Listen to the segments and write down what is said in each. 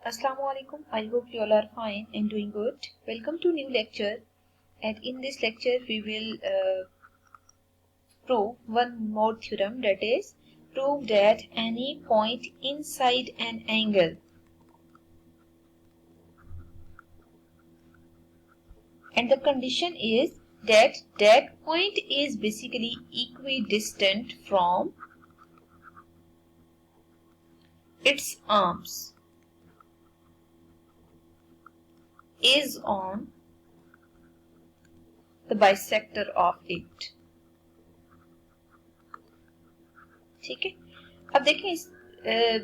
Assalamualaikum. I hope you all are fine and doing good. Welcome to new lecture. And in this lecture, we will prove one more theorem, that is, prove that any point inside an angle and the condition is that that point is basically equidistant from its arms is on the bisector of it. ठीक है, अब देखें इस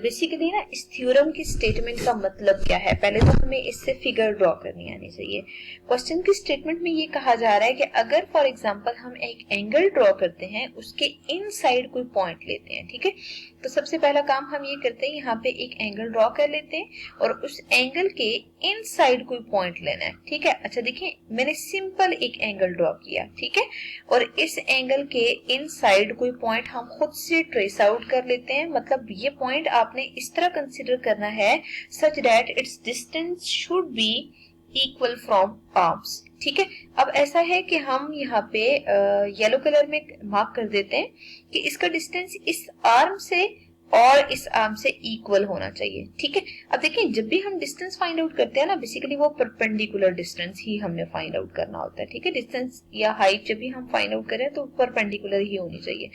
basically ना इस theorem की statement का मतलब क्या है। पहले तो हमें इससे फिगर ड्रॉ करनी आनी चाहिए। क्वेश्चन की स्टेटमेंट में ये कहा जा रहा है कि अगर फॉर एग्जांपल हम एक एंगल ड्रॉ करते हैं, उसके इनसाइड कोई पॉइंट लेते हैं, ठीक है, तो सबसे पहला काम हम ये करते हैं, यहाँ पे एक एंगल ड्रॉ कर लेते हैं और उस एंगल के इनसाइड कोई पॉइंट लेना है। ठीक है, अच्छा देखिए मैंने सिंपल एक एंगल ड्रॉ किया, ठीक है, और इस एंगल के इनसाइड कोई पॉइंट हम खुद से ट्रेस आउट कर लेते हैं। मतलब ये पॉइंट आपने इस तरह कंसीडर करना है such that its distance should be equal from arms. ठीक है, अब ऐसा है कि हम यहाँ पे येलो कलर में मार्क कर देते हैं कि इसका डिस्टेंस इस आर्म से और इस आर्म से इक्वल होना चाहिए। ठीक है, अब देखिए जब भी हम डिस्टेंस फाइंड आउट करते हैं ना, बेसिकली वो परपेंडिकुलर डिस्टेंस ही हमने फाइंड आउट करना होता है। ठीक है, डिस्टेंस या हाइट जब भी हम फाइंड आउट करें तो परपेंडिकुलर ही होनी चाहिए।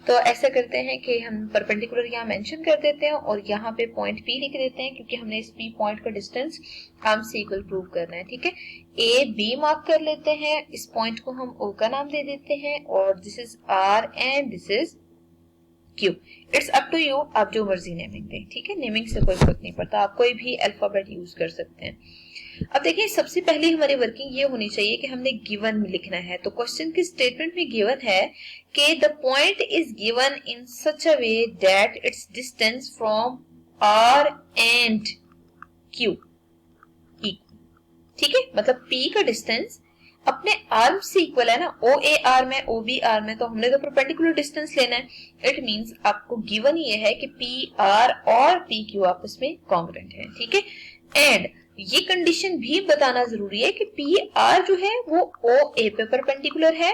तो ऐसा करते हैं कि हम परपेंडिकुलर यहाँ मेंशन कर देते हैं और यहाँ पे पॉइंट पी लिख देते हैं, क्योंकि हमने इस पी पॉइंट का डिस्टेंस आर्म से इक्वल प्रूव करना है। ठीक है, ए बी मार्क कर लेते हैं, इस पॉइंट को हम ओ का नाम दे देते हैं और this is R and this is Q. It's up to you, आप जो मर्जी नेमिंग दें। ठीक है, नेमिंग से कोई फर्क नहीं पड़ता, आप कोई भी अल्फाबेट यूज कर सकते हैं। अब देखिए सबसे पहले हमारी वर्किंग ये होनी चाहिए कि हमने गिवन में लिखना है। तो क्वेश्चन की स्टेटमेंट में गिवन है कि the point is given in such a way that its distance from R and Q equal. ठीक है, मतलब पी का डिस्टेंस अपने आर्म से इक्वल है ना, ओ ए आर में ओ बी आर में, तो हमने तो परपेंडिकुलर डिस्टेंस लेना है। इट मींस आपको गिवन ये है कि पी आर और पी क्यू आपस में कॉन्ग्रुएंट है। ठीक है, एंड ये कंडीशन भी बताना जरूरी है कि पी आर जो है वो ओ ए पे परपेंडिकुलर है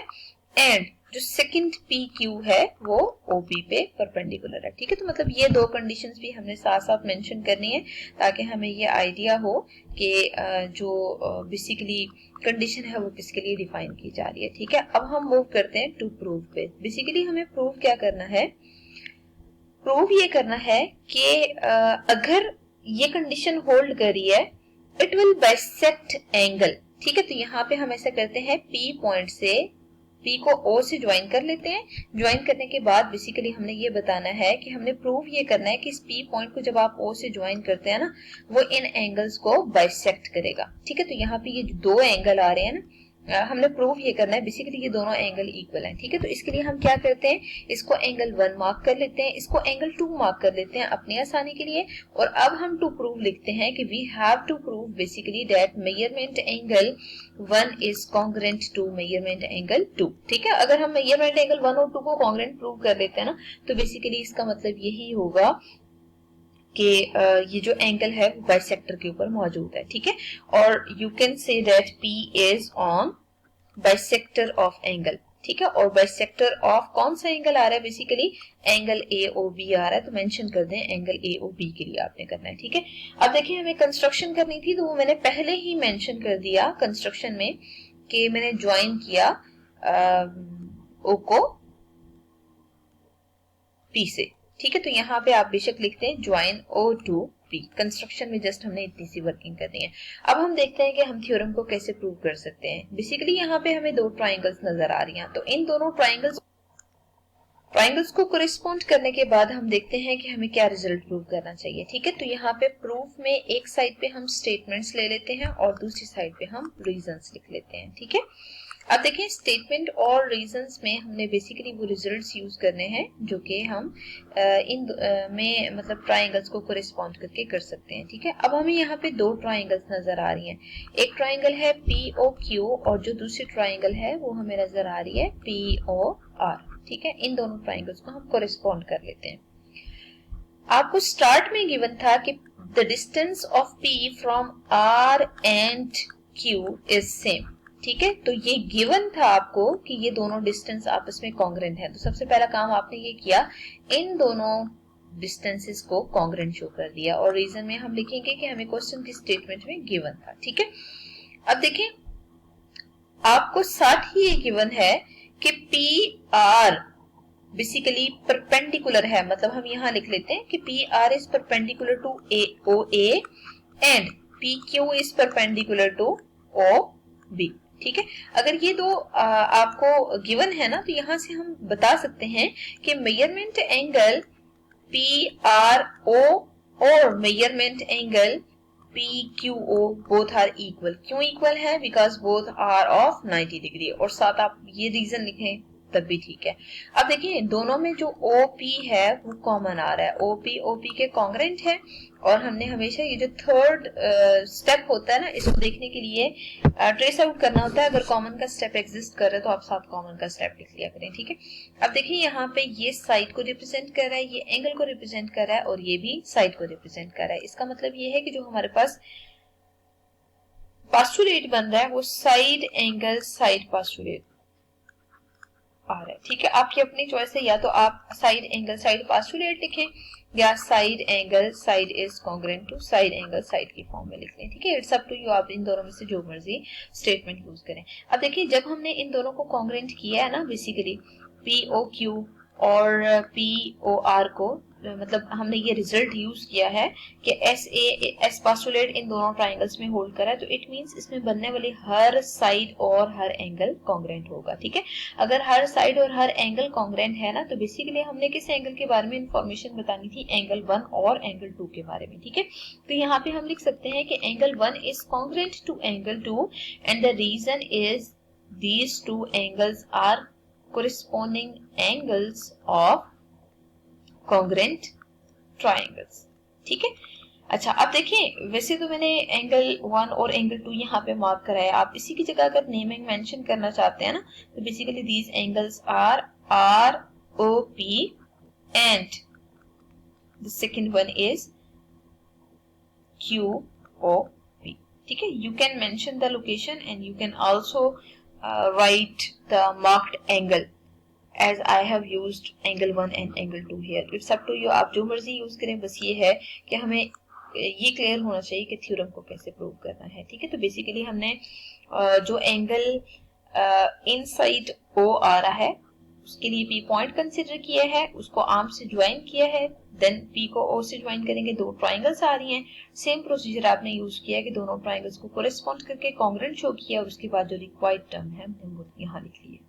एंड जो सेकंड पी क्यू है वो ओ बी पे परपेंडिकुलर है। ठीक है, तो मतलब ये दो कंडीशंस भी हमने साथ साथ मेंशन करनी है ताकि हमें ये आइडिया हो कि जो बेसिकली कंडीशन है वो किसके लिए डिफाइन की जा रही है। ठीक है, अब हम मूव करते हैं टू प्रूव पे। बेसिकली हमें प्रूव क्या करना है, प्रूव ये करना है कि अगर ये कंडीशन होल्ड कर रही है इट विल बाइसेक्ट एंगल। ठीक है, तो यहाँ पे हम ऐसा करते हैं, पी पॉइंट से पी को ओ से ज्वाइन कर लेते हैं। ज्वाइन करने के बाद बेसिकली हमने ये बताना है कि हमने प्रूव ये करना है कि इस पी पॉइंट को जब आप ओ से ज्वाइन करते हैं ना, वो इन एंगल्स को बाइसेक्ट करेगा। ठीक है, तो यहाँ पे ये दो एंगल आ रहे हैं ना, हमने प्रूव ये करना है बेसिकली ये दोनों एंगल इक्वल हैं। ठीक है, तो इसके लिए हम क्या करते हैं, इसको एंगल 1 मार्क कर लेते हैं, इसको एंगल 2 मार्क कर लेते हैं अपनी आसानी के लिए, और अब हम टू प्रूव लिखते हैं कि we have to prove basically that measurement angle 1 is congruent to measurement angle 2। ठीक है, अगर हम मेजरमेंट एंगल 1 और 2 को कॉन्ग्रुएंट प्रूव कर लेते हैं ना, तो बेसिकली इसका मतलब यही होगा कि ये जो एंगल है वो बाइसेक्टर के ऊपर मौजूद है। ठीक है, और you can say that P is on bisector of angle. ठीक है, और बाइसेक्टर ऑफ कौन सा एंगल आ रहा है, बेसिकली एंगल AOB आ रहा है, तो मेंशन कर दें एंगल AOB के लिए आपने करना है। ठीक है, अब देखिए हमें कंस्ट्रक्शन करनी थी तो वो मैंने पहले ही मेंशन कर दिया कंस्ट्रक्शन में कि मैंने ज्वाइन किया O को P से। ठीक है, तो यहाँ पे आप बेशक लिखते हैं join O to P। Construction में जस्ट हमने इतनी सी वर्किंग करनी है। अब हम देखते हैं कि हम थ्योरम को कैसे प्रूव कर सकते हैं। बेसिकली यहाँ पे हमें दो ट्राइंगल्स नजर आ रही हैं, तो इन दोनों ट्राइंगल्स को कोरिस्पोंड करने के बाद हम देखते हैं कि हमें क्या रिजल्ट प्रूव करना चाहिए। ठीक है, तो यहाँ पे प्रूफ में एक साइड पे हम स्टेटमेंट्स ले लेते हैं और दूसरी साइड पे हम रीजंस लिख लेते हैं। ठीक है, अब देखिए स्टेटमेंट और रीजंस में हमने बेसिकली वो रिजल्ट्स यूज करने हैं जो कि हम इन में मतलब ट्राइंगल्स को कोरिस्पॉन्ड करके कर सकते हैं। ठीक है, अब हमें यहाँ पे दो ट्राइंगल्स नजर आ रही हैं, एक ट्राइंगल है POQ और जो दूसरी ट्राइंगल है वो हमें नजर आ रही है POR। ठीक है, इन दोनों ट्राइंगल्स को हम कोरिस्पॉन्ड कर लेते हैं। आपको स्टार्ट में गिवन था कि the distance of P from R and Q is same. ठीक है, तो ये गिवन था आपको कि ये दोनों डिस्टेंस आपस में कॉन्ग्रेंट है। तो सबसे पहला काम आपने ये किया, इन दोनों डिस्टेंसेस को कॉन्ग्रेंट शो कर दिया, और रीजन में हम लिखेंगे कि हमें क्वेश्चन की स्टेटमेंट में गिवन था। ठीक है, अब देखिए आपको साथ ही ये गिवन है कि पी आर बेसिकली परपेंडिकुलर है, मतलब हम यहां लिख लेते हैं कि P R is perpendicular to O A and P Q is perpendicular to O B. ठीक है, अगर ये दो आपको गिवन है ना, तो यहां से हम बता सकते हैं कि measurement angle P R O और measurement angle PQO both are equal। क्यों इक्वल है? Because both are of 90 degree, और साथ आप ये रीजन लिखें तब भी ठीक है। अब देखिए दोनों में जो OP है वो कॉमन आ रहा है, OP के कॉन्ग्रेंट है, और हमने हमेशा ये जो थर्ड स्टेप होता है ना, इसको देखने के लिए ट्रेस आउट करना होता है। अगर कॉमन का स्टेप एग्जिस्ट कर रहा है तो आप साथ कॉमन का स्टेप लिख लिया करें। ठीक है, अब देखिए यहाँ पे ये साइड को रिप्रेजेंट कर रहा है, ये एंगल को रिप्रेजेंट कर रहा है, और ये भी साइड को रिप्रेजेंट कर रहा है। इसका मतलब ये है कि जो हमारे पास पास्टुलेट बन रहा है वो साइड एंगल साइड पास्टुलेट आ रहा है। ठीक है, आपकी अपनी चॉइस है, या तो आप साइड एंगल साइड पास्टुलेट लिखें, या side angle side is congruent to side angle side की फॉर्म में लिख लें। ठीक है, इट्स अप टू यू, आप इन दोनों में से जो मर्जी स्टेटमेंट यूज करें। अब देखिए जब हमने इन दोनों को कॉन्ग्रेंट किया है ना, बेसिकली पी ओ क्यू और पी ओ आर को, मतलब हमने ये रिजल्ट यूज किया है कि एस पास्टुलेट इन दोनों ट्राइंगल्स में होल्ड करा है, तो इट मींस इसमें बनने वाले हर साइड और हर एंगल कॉन्ग्रेंट होगा। ठीक है, अगर हर साइड और हर एंगल कॉन्ग्रेंट है ना, तो बेसिकली हमने किस एंगल के बारे में इंफॉर्मेशन बतानी थी? एंगल 1 और एंगल 2 के बारे में। ठीक है, तो यहाँ पे हम लिख सकते हैं कि angle 1 is congruent to angle 2 and the reason is these two angles are corresponding angles of congruent triangles। ठीक है, अच्छा अब देखिए वैसे तो मैंने एंगल 1 और एंगल 2 यहाँ पे मार्क करा है, आप इसी की जगह अगर नेमिंग मेंशन करना चाहते हैं ना, तो basically these angles are R O P and the second one is Q O P. ठीक है, you can mention the location and you can also write the marked angle as I have used angle 1 and angle 2 here। It's up to you, आप जो मर्जी use करें, बस ये है कि हमें ये क्लियर होना चाहिए कि थ्योरम को कैसे प्रूव करना है। ठीक है, तो बेसिकली हमने जो एंगल इनसाइड ओ आ रहा है उसके लिए पी पॉइंट कंसिडर किया है, उसको आर्म से ज्वाइन किया है, देन पी को ओ से ज्वाइन करेंगे, दो ट्राइंगल्स आ रही हैं। सेम प्रोसीजर आपने यूज किया कि दोनों ट्राइंगल्स को कोरेस्पॉन्ड करके कॉन्ग्रेंट शो किया, और उसके बाद जो रिक्वायर्ड टर्म है हमने वो यहाँ लिख लिया।